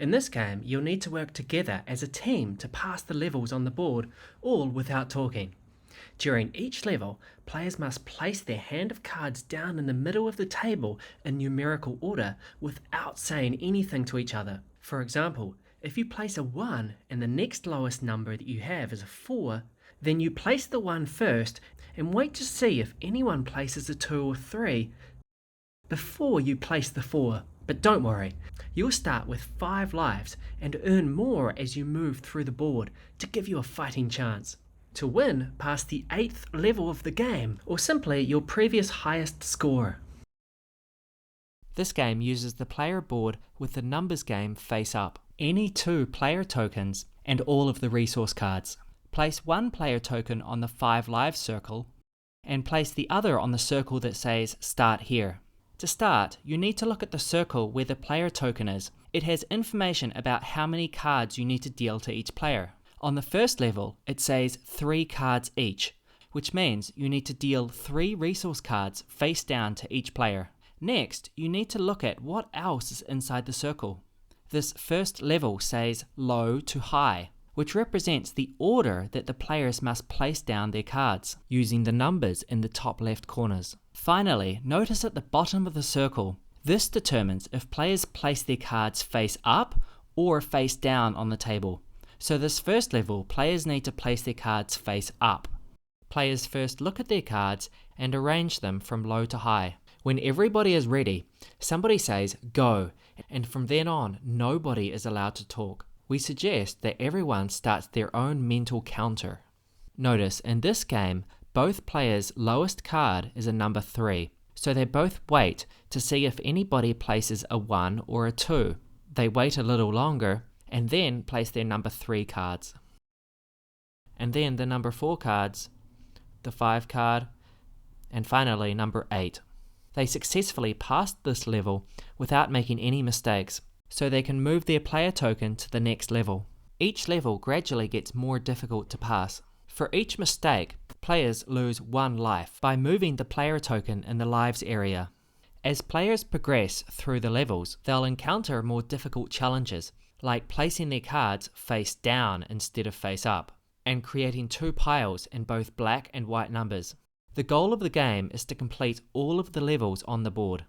In this game, you'll need to work together as a team to pass the levels on the board, all without talking. During each level, players must place their hand of cards down in the middle of the table in numerical order without saying anything to each other. For example, if you place a 1 and the next lowest number that you have is a 4, then you place the 1 first and wait to see if anyone places a 2 or 3 before you place the 4. But don't worry, you'll start with 5 lives and earn more as you move through the board to give you a fighting chance to win past the 8th level of the game, or simply your previous highest score. This game uses the player board with the numbers game face up, any 2 player tokens, and all of the resource cards. Place 1 player token on the 5 lives circle, and place the other on the circle that says start here. To start, you need to look at the circle where the player token is. It has information about how many cards you need to deal to each player. On the first level, it says 3 cards each, which means you need to deal 3 resource cards face down to each player. Next, you need to look at what else is inside the circle. This first level says low to high, which represents the order that the players must place down their cards, using the numbers in the top left corners. Finally, notice at the bottom of the circle, this determines if players place their cards face up or face down on the table. So this first level, players need to place their cards face up. Players first look at their cards and arrange them from low to high. When everybody is ready, somebody says go, and from then on, nobody is allowed to talk. We suggest that everyone starts their own mental counter. Notice in this game, both players' lowest card is a number 3, so they both wait to see if anybody places a 1 or a 2. They wait a little longer, and then place their number 3 cards. And then the number 4 cards, the 5 card, and finally number 8. They successfully passed this level without making any mistakes, so they can move their player token to the next level. Each level gradually gets more difficult to pass. For each mistake, players lose 1 life by moving the player token in the lives area. As players progress through the levels, they'll encounter more difficult challenges, like placing their cards face down instead of face up, and creating 2 piles in both black and white numbers. The goal of the game is to complete all of the levels on the board.